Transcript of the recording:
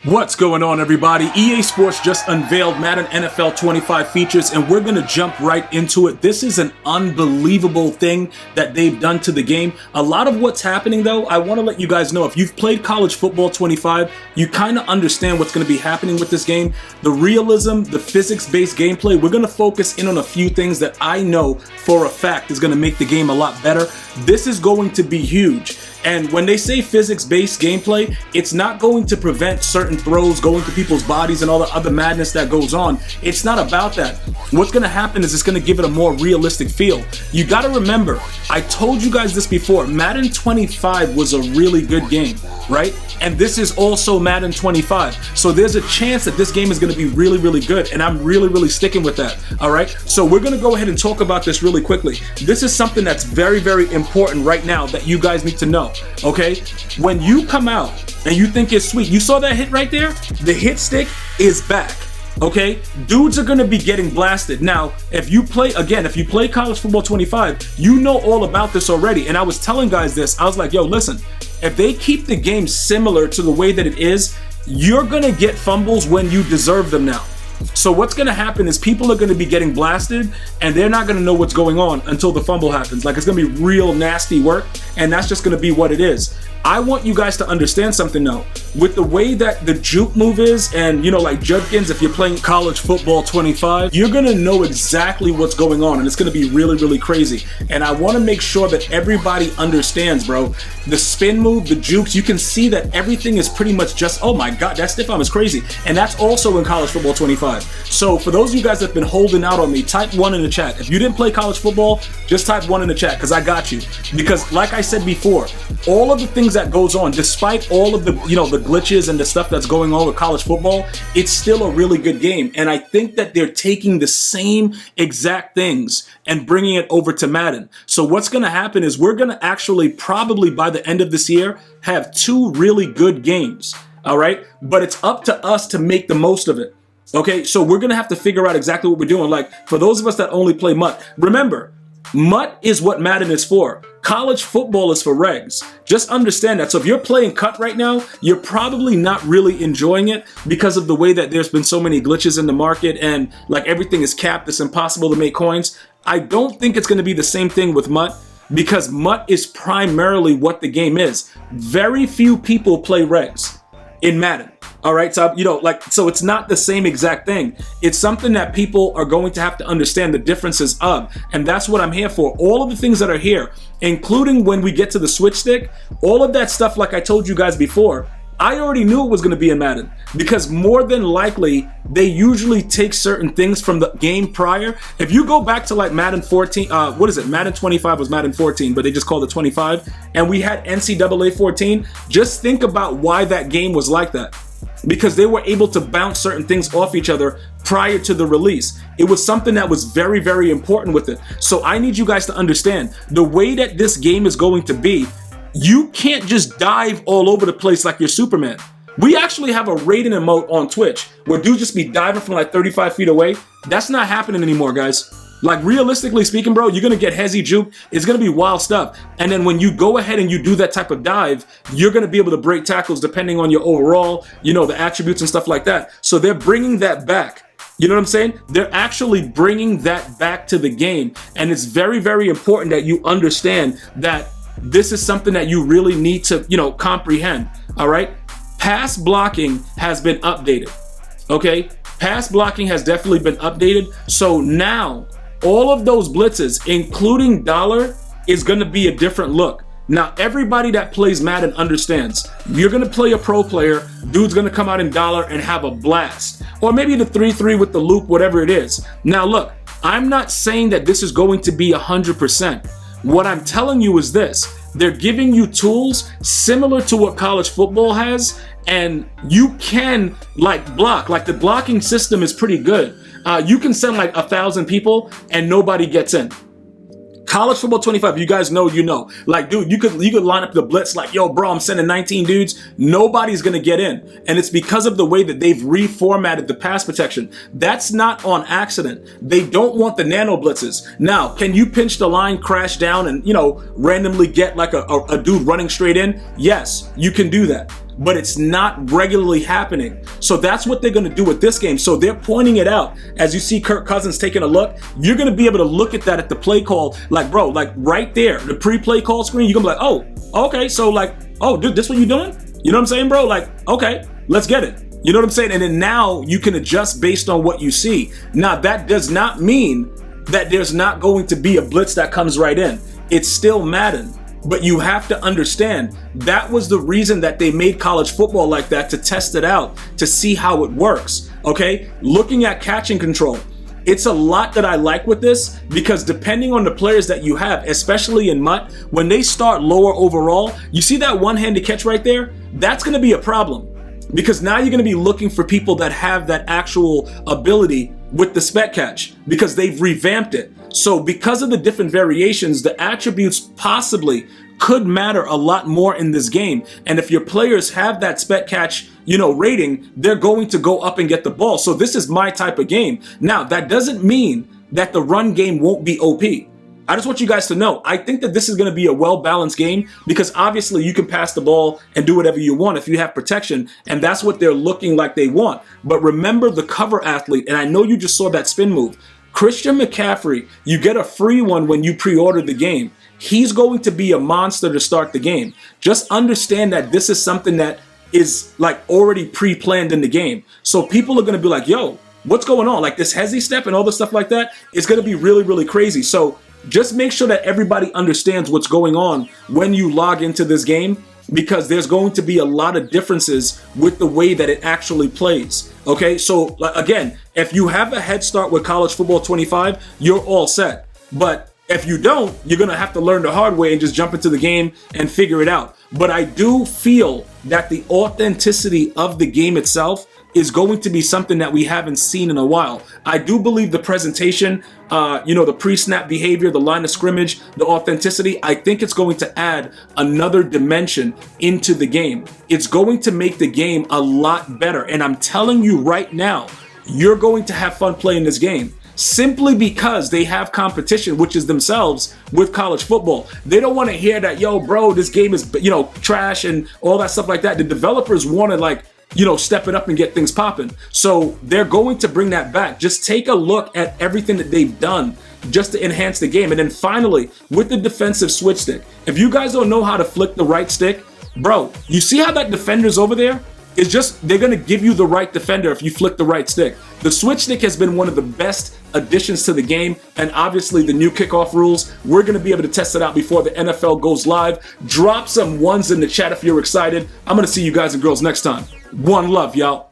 What's going on, everybody? EA Sports just unveiled Madden NFL 25 features, and we're going to jump right into it. This is an unbelievable thing that they've done to the game. A lot of what's happening, though, I want to let you guys know, if you've played college football 25, you kind of understand what's going to be happening with this game. The realism, the physics-based gameplay, we're going to focus in on a few things that I know for a fact is going to make the game a lot better. This is going to be huge. And when they say physics-based gameplay, it's not going to prevent certain throws going to people's bodies and all the other madness that goes on. It's not about that. What's going to happen is it's going to give it a more realistic feel. You got to remember, I told you guys this before, Madden 25 was a really good game, right? And this is also Madden 25. So there's a chance that this game is going to be really, really good. And I'm really, really sticking with that, all right? So we're going to go ahead and talk about this really quickly. This is something that's very, very important right now that you guys need to know. Okay, when you come out and you think it's sweet, you saw that hit right there? The hit stick is back. Okay, dudes are going to be getting blasted. Now, if you play college football 25, you know all about this already. And I was telling guys this, I was like, yo, listen, if they keep the game similar to the way that it is, you're going to get fumbles when you deserve them now. So what's going to happen is people are going to be getting blasted and they're not going to know what's going on until the fumble happens. Like, it's going to be real nasty work, and that's just going to be what it is. I want you guys to understand something though. With the way that the juke move is, and you know, like Judkins, if you're playing college football 25, you're going to know exactly what's going on, and it's going to be really, really crazy. And I want to make sure that everybody understands, bro. The spin move, the jukes, you can see that everything is pretty much just, oh my God, that stiff arm is crazy. And that's also in college football 25. So for those of you guys that have been holding out on me, type 1 in the chat. If you didn't play college football, just type 1 in the chat, because I got you. Because like I said before, all of the things that goes on, despite all of the, the glitches and the stuff that's going on with college football, it's still a really good game. And I think that they're taking the same exact things and bringing it over to Madden. So what's going to happen is we're going to actually probably by the end of this year have 2 really good games. All right. But it's up to us to make the most of it. Okay. So we're going to have to figure out exactly what we're doing. Like, for those of us that only play MUT, remember, MUT is what Madden is for. College football is for regs. Just understand that. So if you're playing cut right now, you're probably not really enjoying it because of the way that there's been so many glitches in the market and like everything is capped. It's impossible to make coins. I don't think it's going to be the same thing with MUT, because MUT is primarily what the game is. Very few people play regs in Madden. All right, so so it's not the same exact thing. It's something that people are going to have to understand the differences of, and that's what I'm here for. All of the things that are here, including when we get to the switch stick, all of that stuff, like I told you guys before, I already knew it was going to be in Madden, because more than likely they usually take certain things from the game prior. If you go back to like Madden 14, Madden 25 was Madden 14, but they just called it 25, and we had NCAA 14. Just think about why that game was like that. Because they were able to bounce certain things off each other prior to the release. It was something that was very, very important with it. So I need you guys to understand the way that this game is going to be. You can't just dive all over the place like you're Superman. We actually have a rating emote on Twitch where dudes just be diving from like 35 feet away. That's not happening anymore, guys. Like, realistically speaking, bro, you're going to get hezzy juke. It's going to be wild stuff. And then when you go ahead and you do that type of dive, you're going to be able to break tackles depending on your overall, the attributes and stuff like that. So they're bringing that back. You know what I'm saying? They're actually bringing that back to the game. And it's very, very important that you understand that this is something that you really need to, comprehend. All right. Pass blocking has been updated. Okay. Pass blocking has definitely been updated. So now all of those blitzes, including dollar, is going to be a different look. Now, everybody that plays Madden understands. You're going to play a pro player, dude's going to come out in dollar and have a blast. Or maybe the 3-3 with the loop, whatever it is. Now, look, I'm not saying that this is going to be 100%. What I'm telling you is this. They're giving you tools similar to what college football has, and you can block. Like, the blocking system is pretty good. You can send like 1,000 people and nobody gets in. College football 25, you guys know, like, dude, you could line up the blitz like, yo, bro, I'm sending 19 dudes. Nobody's going to get in. And it's because of the way that they've reformatted the pass protection. That's not on accident. They don't want the nano blitzes. Now, can you pinch the line, crash down, and, randomly get like a dude running straight in? Yes, you can do that. but it's not regularly happening. So that's what they're going to do with this game. So they're pointing it out. As you see Kirk Cousins taking a look, you're going to be able to look at that at the play call, like, bro, like right there, the pre-play call screen, you're going to be like, oh, okay, so like, oh, dude, this what you doing? You know what I'm saying, bro? Like, okay, let's get it. You know what I'm saying? And then now you can adjust based on what you see. Now, that does not mean that there's not going to be a blitz that comes right in. It's still Madden. But you have to understand that was the reason that they made college football like that, to test it out, to see how it works. Okay? Looking at catching control. It's a lot that I like with this, because depending on the players that you have, especially in MUT, when they start lower overall, you see that one-handed catch right there? That's going to be a problem. Because now you're going to be looking for people that have that actual ability with the spec catch, because they've revamped it. So because of the different variations, the attributes possibly could matter a lot more in this game. And if your players have that spec catch, rating, they're going to go up and get the ball. So this is my type of game. Now, that doesn't mean that the run game won't be OP. I just want you guys to know, I think that this is going to be a well-balanced game, because obviously you can pass the ball and do whatever you want if you have protection, and that's what they're looking like they want. But remember the cover athlete, and I know you just saw that spin move. Christian McCaffrey, you get a free one when you pre-order the game. He's going to be a monster to start the game. Just understand that this is something that is like already pre-planned in the game. So people are going to be like, yo, what's going on? Like this hezzy step and all this stuff like that, it's going to be really, really crazy. So just make sure that everybody understands what's going on when you log into this game, because there's going to be a lot of differences with the way that it actually plays. Okay, so again, if you have a head start with College Football 25, you're all set. But if you don't, you're going to have to learn the hard way and just jump into the game and figure it out. But I do feel that the authenticity of the game itself is going to be something that we haven't seen in a while. I do believe the presentation, the pre-snap behavior, the line of scrimmage, the authenticity, I think it's going to add another dimension into the game. It's going to make the game a lot better. And I'm telling you right now, you're going to have fun playing this game. Simply because they have competition, which is themselves, with college football. They don't want to hear that, yo, bro, this game is, trash and all that stuff like that. The developers want to step it up and get things popping. So they're going to bring that back. Just take a look at everything that they've done just to enhance the game. And then finally, with the defensive switch stick, if you guys don't know how to flick the right stick, bro, you see how that defender's over there? It's just, they're going to give you the right defender if you flick the right stick. The switch stick has been one of the best additions to the game, and obviously the new kickoff rules, we're going to be able to test it out before the NFL goes live. Drop some ones in the chat if you're excited. I'm going to see you guys and girls next time. One love, y'all.